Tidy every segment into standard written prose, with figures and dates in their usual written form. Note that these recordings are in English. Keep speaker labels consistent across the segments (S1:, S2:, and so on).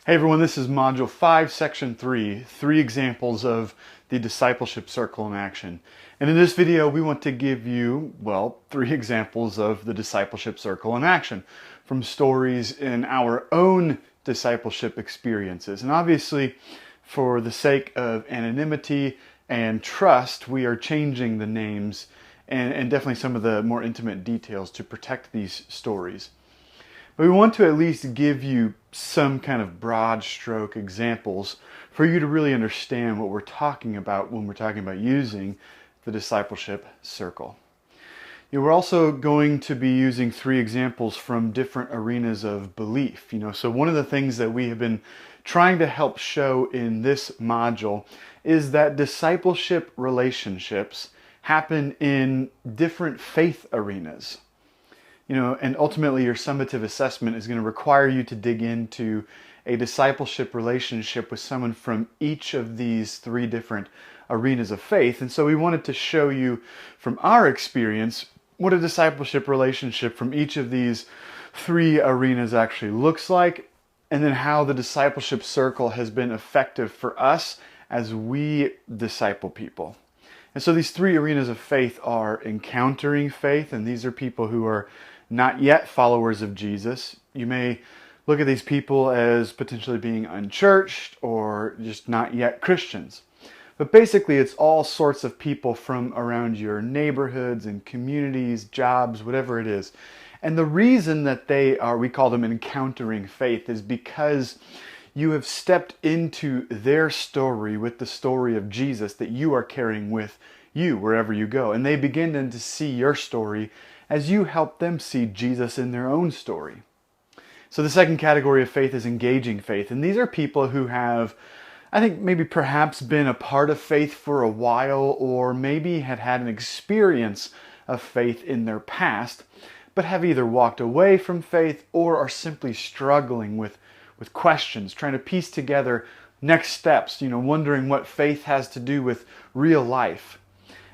S1: Hey everyone, this is Module 5, Section 3, 3 examples of the discipleship circle in action. And in this video, we want to give you, 3 examples of the discipleship circle in action from stories in our own discipleship experiences. And obviously, for the sake of anonymity and trust, we are changing the names and definitely some of the more intimate details to protect these stories. But we want to at least give you some kind of broad stroke examples for you to really understand what we're talking about when we're talking about using the discipleship circle. We're also going to be using 3 examples from different arenas of belief. So one of the things that we have been trying to help show in this module is that discipleship relationships happen in different faith arenas. And ultimately your summative assessment is going to require you to dig into a discipleship relationship with someone from each of these 3 different arenas of faith. And so we wanted to show you from our experience what a discipleship relationship from each of these 3 arenas actually looks like, and then how the discipleship circle has been effective for us as we disciple people. And so these 3 arenas of faith are encountering faith, and these are people who are not yet followers of Jesus. You may look at these people as potentially being unchurched or just not yet Christians. But basically it's all sorts of people from around your neighborhoods and communities, jobs, whatever it is. And the reason that we call them encountering faith, is because you have stepped into their story with the story of Jesus that you are carrying with you wherever you go. And they begin then to see your story as you help them see Jesus in their own story. So the second category of faith is engaging faith. And these are people who have, I think, maybe perhaps been a part of faith for a while, or maybe had had an experience of faith in their past, but have either walked away from faith or are simply struggling with questions, trying to piece together next steps, wondering what faith has to do with real life.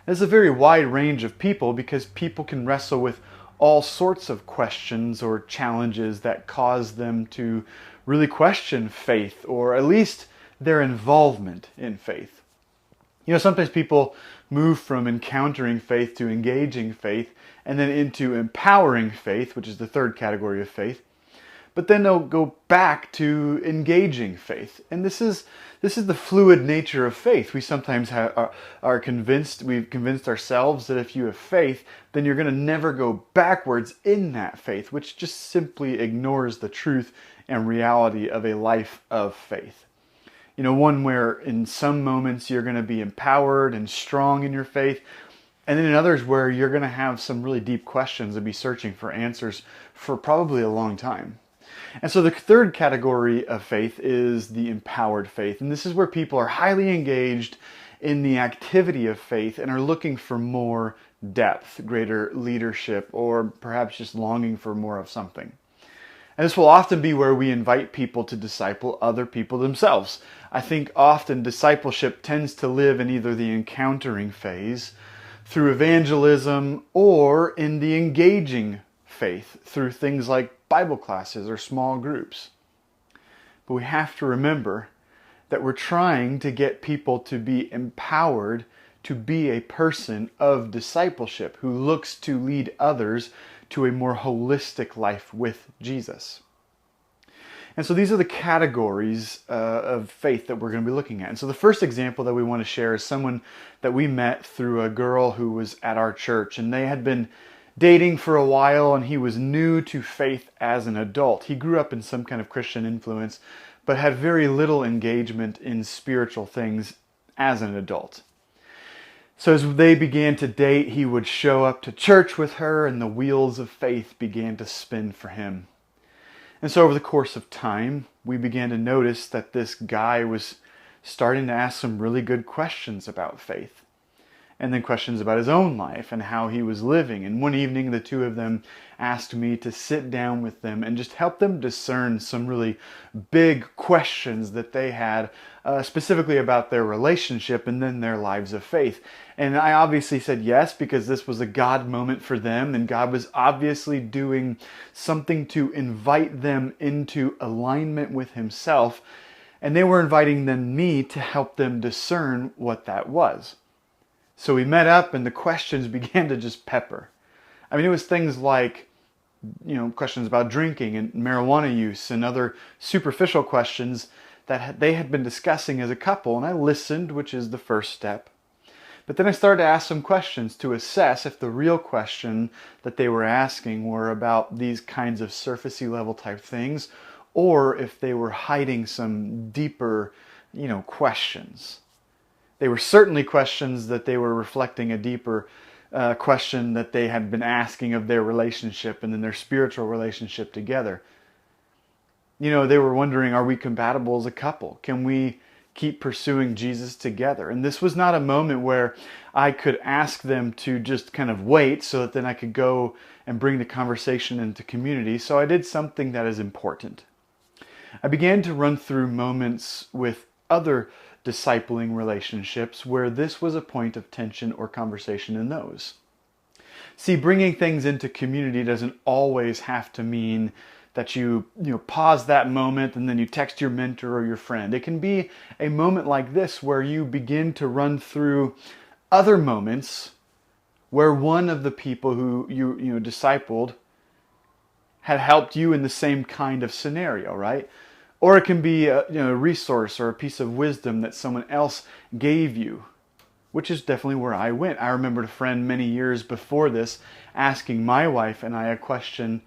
S1: It's a very wide range of people, because people can wrestle with all sorts of questions or challenges that cause them to really question faith, or at least their involvement in faith. Sometimes people move from encountering faith to engaging faith, and then into empowering faith, which is the third category of faith. But then they'll go back to engaging faith. And this is the fluid nature of faith. We sometimes are convinced, we've convinced ourselves that if you have faith, then you're going to never go backwards in that faith, which just simply ignores the truth and reality of a life of faith. One where in some moments you're going to be empowered and strong in your faith, and then in others where you're going to have some really deep questions and be searching for answers for probably a long time. And so the third category of faith is the empowered faith. And this is where people are highly engaged in the activity of faith and are looking for more depth, greater leadership, or perhaps just longing for more of something. And this will often be where we invite people to disciple other people themselves. I think often discipleship tends to live in either the encountering phase, through evangelism, or in the engaging faith through things like Bible classes or small groups. But we have to remember that we're trying to get people to be empowered to be a person of discipleship who looks to lead others to a more holistic life with Jesus. And so these are the categories of faith that we're going to be looking at. And so the first example that we want to share is someone that we met through a girl who was at our church, and they had been dating for a while, and he was new to faith as an adult. He grew up in some kind of Christian influence, but had very little engagement in spiritual things as an adult. So as they began to date, he would show up to church with her, and the wheels of faith began to spin for him. And so over the course of time, we began to notice that this guy was starting to ask some really good questions about faith. and then questions about his own life and how he was living. And one evening, the two of them asked me to sit down with them and just help them discern some really big questions that they had, specifically about their relationship and then their lives of faith. And I obviously said yes, because this was a God moment for them, and God was obviously doing something to invite them into alignment with Himself, and they were inviting me to help them discern what that was. So we met up and the questions began to just pepper. I mean, it was things like, questions about drinking and marijuana use and other superficial questions that they had been discussing as a couple. And I listened, which is the first step. But then I started to ask some questions to assess if the real question that they were asking were about these kinds of surfacey level type things, or if they were hiding some deeper, questions. They were certainly questions that they were reflecting a deeper question that they had been asking of their relationship and then their spiritual relationship together. They were wondering, are we compatible as a couple? Can we keep pursuing Jesus together? And this was not a moment where I could ask them to just kind of wait so that then I could go and bring the conversation into community. So I did something that is important. I began to run through moments with other discipling relationships where this was a point of tension or conversation in those. See, bringing things into community doesn't always have to mean that you pause that moment and then you text your mentor or your friend. It can be a moment like this where you begin to run through other moments where one of the people who you discipled had helped you in the same kind of scenario, right? Or it can be a resource or a piece of wisdom that someone else gave you, which is definitely where I went. I remembered a friend many years before this asking my wife and I a question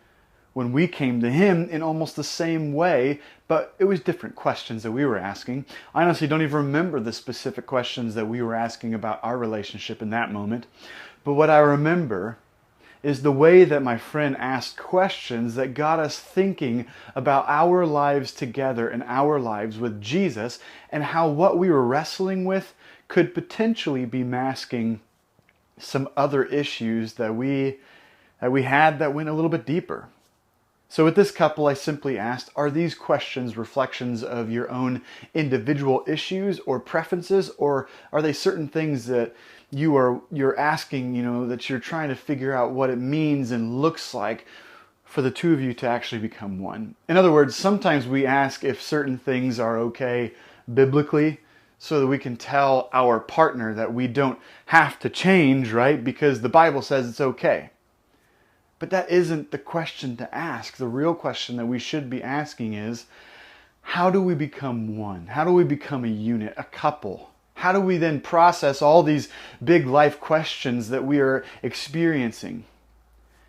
S1: when we came to him in almost the same way, but it was different questions that we were asking. I honestly don't even remember the specific questions that we were asking about our relationship in that moment. But what I remember is the way that my friend asked questions that got us thinking about our lives together and our lives with Jesus, and how what we were wrestling with could potentially be masking some other issues that we had that went a little bit deeper. So with this couple, I simply asked, are these questions reflections of your own individual issues or preferences, or are they certain things that you're asking, that you're trying to figure out what it means and looks like for the two of you to actually become one? In other words, sometimes we ask if certain things are okay biblically so that we can tell our partner that we don't have to change, right? Because the Bible says it's okay. But that isn't the question to ask. The real question that we should be asking is, how do we become one? How do we become a unit, a couple? How do we then process all these big life questions that we are experiencing?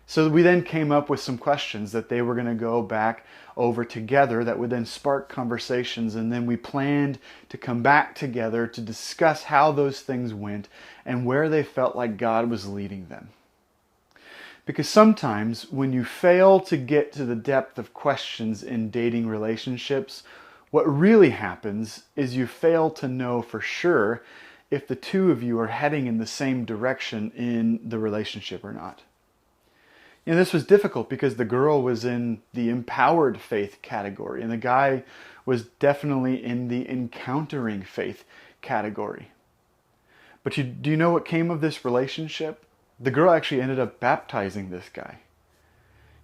S1: So we then came up with some questions that they were going to go back over together that would then spark conversations, and then we planned to come back together to discuss how those things went and where they felt like God was leading them. Because sometimes when you fail to get to the depth of questions in dating relationships, what really happens is you fail to know for sure if the two of you are heading in the same direction in the relationship or not. This was difficult because the girl was in the empowered faith category and the guy was definitely in the encountering faith category. But do you know what came of this relationship? The girl actually ended up baptizing this guy.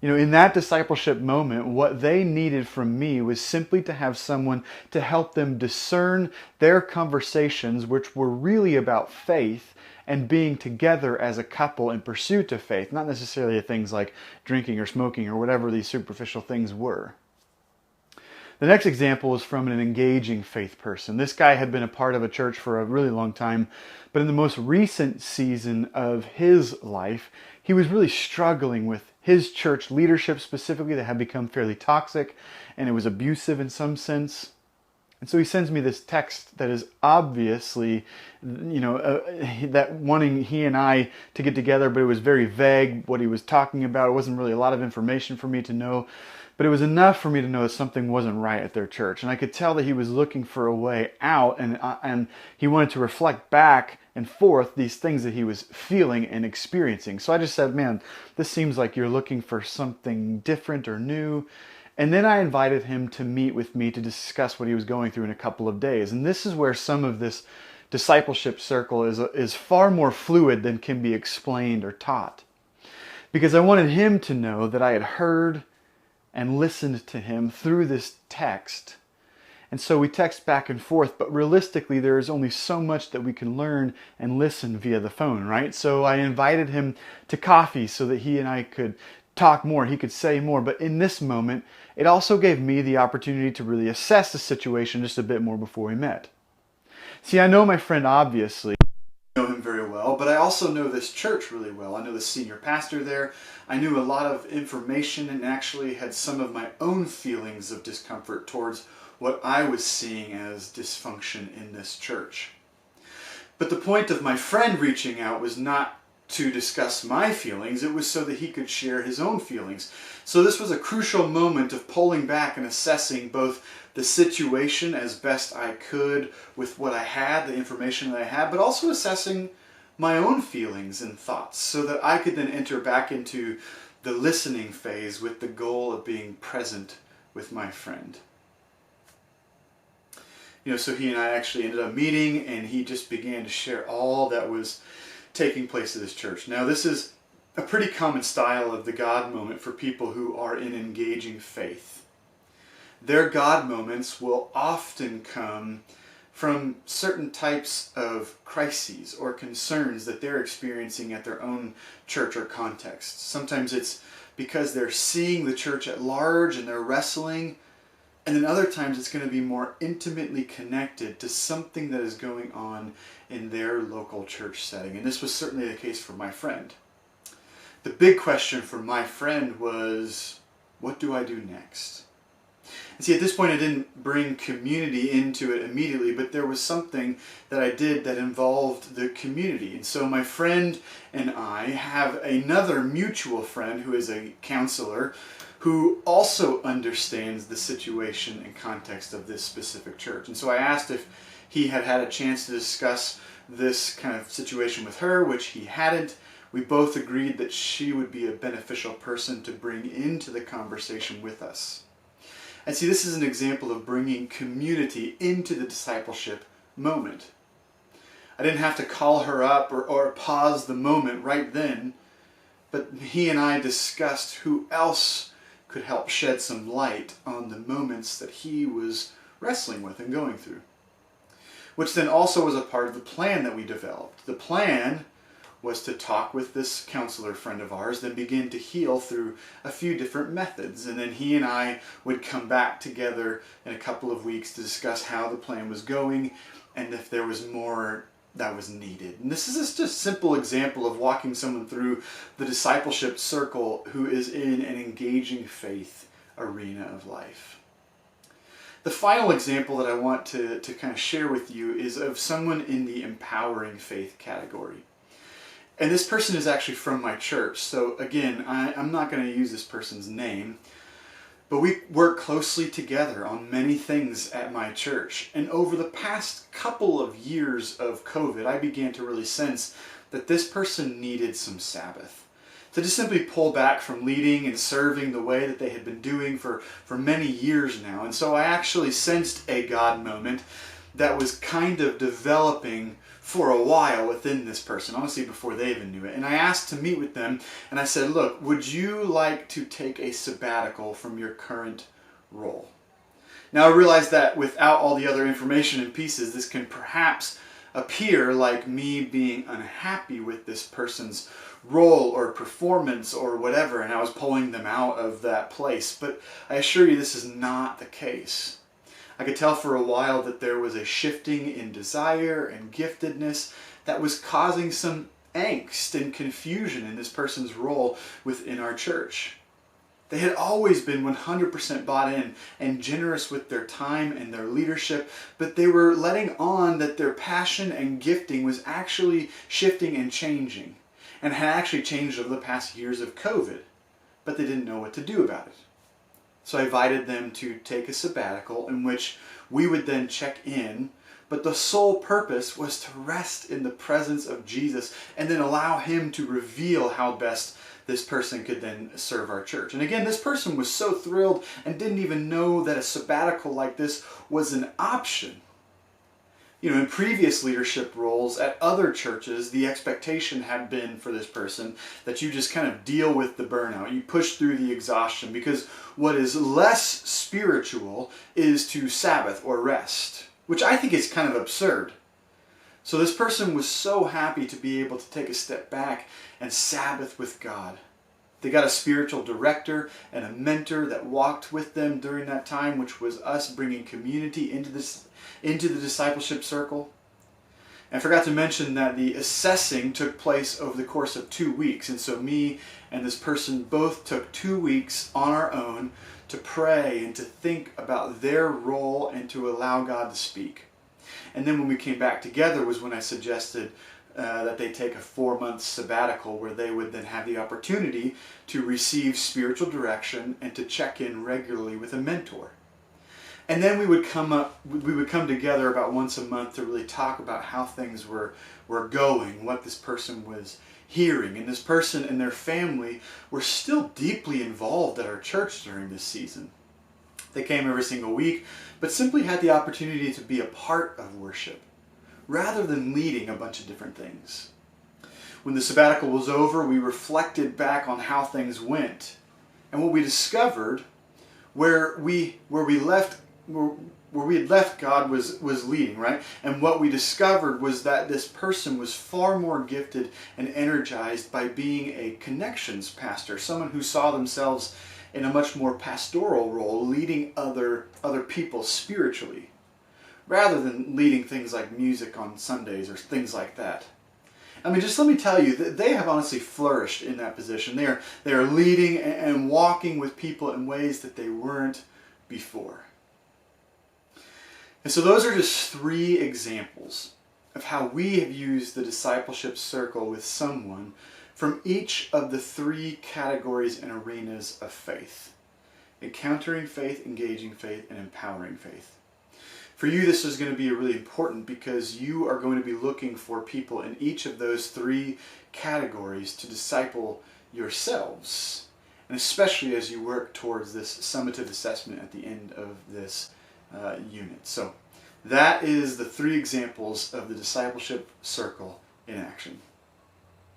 S1: In that discipleship moment, what they needed from me was simply to have someone to help them discern their conversations, which were really about faith and being together as a couple in pursuit of faith, not necessarily things like drinking or smoking or whatever these superficial things were. The next example is from an engaging faith person. This guy had been a part of a church for a really long time, but in the most recent season of his life, he was really struggling with his church leadership specifically that had become fairly toxic, and it was abusive in some sense. And so he sends me this text that is obviously, that wanting he and I to get together, but it was very vague what he was talking about. It wasn't really a lot of information for me to know. But it was enough for me to know that something wasn't right at their church. And I could tell that he was looking for a way out, and he wanted to reflect back and forth these things that he was feeling and experiencing. So I just said, man, this seems like you're looking for something different or new. And then I invited him to meet with me to discuss what he was going through in a couple of days. And this is where some of this discipleship circle is far more fluid than can be explained or taught. Because I wanted him to know that I had heard and listened to him through this text. And so we text back and forth, but realistically there is only so much that we can learn and listen via the phone, right? So I invited him to coffee so that he and I could talk more, he could say more. But in this moment, it also gave me the opportunity to really assess the situation just a bit more before we met. See, I know my friend obviously. I know him very well, but I also know this church really well. I know the senior pastor there. I knew a lot of information and actually had some of my own feelings of discomfort towards what I was seeing as dysfunction in this church. But the point of my friend reaching out was not to discuss my feelings, it was so that he could share his own feelings. So this was a crucial moment of pulling back and assessing both the situation as best I could with what I had, the information that I had, but also assessing my own feelings and thoughts so that I could then enter back into the listening phase with the goal of being present with my friend. So he and I actually ended up meeting, and he just began to share all that was taking place at his church. Now, this is a pretty common style of the God moment for people who are in engaging faith. Their God moments will often come from certain types of crises or concerns that they're experiencing at their own church or context. Sometimes it's because they're seeing the church at large and they're wrestling. And then other times it's going to be more intimately connected to something that is going on in their local church setting. And this was certainly the case for my friend. The big question for my friend was, what do I do next? And see, at this point I didn't bring community into it immediately, but there was something that I did that involved the community. And so my friend and I have another mutual friend who is a counselor who also understands the situation and context of this specific church. And so I asked if he had had a chance to discuss this kind of situation with her, which he hadn't. We both agreed that she would be a beneficial person to bring into the conversation with us. And see, this is an example of bringing community into the discipleship moment. I didn't have to call her up or pause the moment right then, but he and I discussed who else could help shed some light on the moments that he was wrestling with and going through. Which then also was a part of the plan that we developed. The plan was to talk with this counselor friend of ours, then begin to heal through a few different methods. And then he and I would come back together in a couple of weeks to discuss how the plan was going and if there was more that was needed. And this is just a simple example of walking someone through the discipleship circle who is in an engaging faith arena of life. The final example that I want to kind of share with you is of someone in the empowering faith category. And this person is actually from my church. So again, I'm not going to use this person's name, but we work closely together on many things at my church. And over the past couple of years of COVID, I began to really sense that this person needed some Sabbath. To just simply pull back from leading and serving the way that they had been doing for many years now. And so I actually sensed a God moment that was kind of developing for a while within this person, honestly before they even knew it. And I asked to meet with them, and I said, look, would you like to take a sabbatical from your current role? Now I realize that without all the other information and pieces, this can perhaps appear like me being unhappy with this person's role or performance or whatever, and I was pulling them out of that place. But I assure you this is not the case. I could tell for a while that there was a shifting in desire and giftedness that was causing some angst and confusion in this person's role within our church. They had always been 100% bought in and generous with their time and their leadership, but they were letting on that their passion and gifting was actually shifting and changing, and had actually changed over the past years of COVID, but they didn't know what to do about it. So I invited them to take a sabbatical in which we would then check in but the sole purpose was to rest in the presence of Jesus and then allow him to reveal how best this person could then serve our church. And again, this person was so thrilled and didn't even know that a sabbatical like this was an option. You know, in previous leadership roles at other churches, the expectation had been for this person that you just kind of deal with the burnout. You push through the exhaustion, because what is less spiritual is to Sabbath or rest, which I think is kind of absurd. So this person was so happy to be able to take a step back and Sabbath with God. They got a spiritual director and a mentor that walked with them during that time, which was us bringing community into the discipleship circle. And I forgot to mention that the assessing took place over the course of 2 weeks. And so me and this person both took 2 weeks on our own to pray and to think about their role and to allow God to speak. And then when we came back together was when I suggested that they take a 4-month sabbatical, where they would then have the opportunity to receive spiritual direction and to check in regularly with a mentor. And then we would come together about once a month to really talk about how things were going, what this person was hearing. And this person and their family were still deeply involved at our church during this season. They came every single week, but simply had the opportunity to be a part of worship, rather than leading a bunch of different things. When the sabbatical was over, we reflected back on how things went. And what we discovered, where we had left, God was leading, right? And what we discovered was that this person was far more gifted and energized by being a connections pastor, someone who saw themselves in a much more pastoral role, leading other people spiritually, rather than leading things like music on Sundays or things like that. I mean, just let me tell you, they have honestly flourished in that position. They are leading and walking with people in ways that they weren't before. And so those are just 3 examples of how we have used the discipleship circle with someone from each of the 3 categories and arenas of faith: encountering faith, engaging faith, and empowering faith. For you, this is going to be really important, because you are going to be looking for people in each of those 3 categories to disciple yourselves, and especially as you work towards this summative assessment at the end of this unit. So that is the 3 examples of the discipleship circle in action.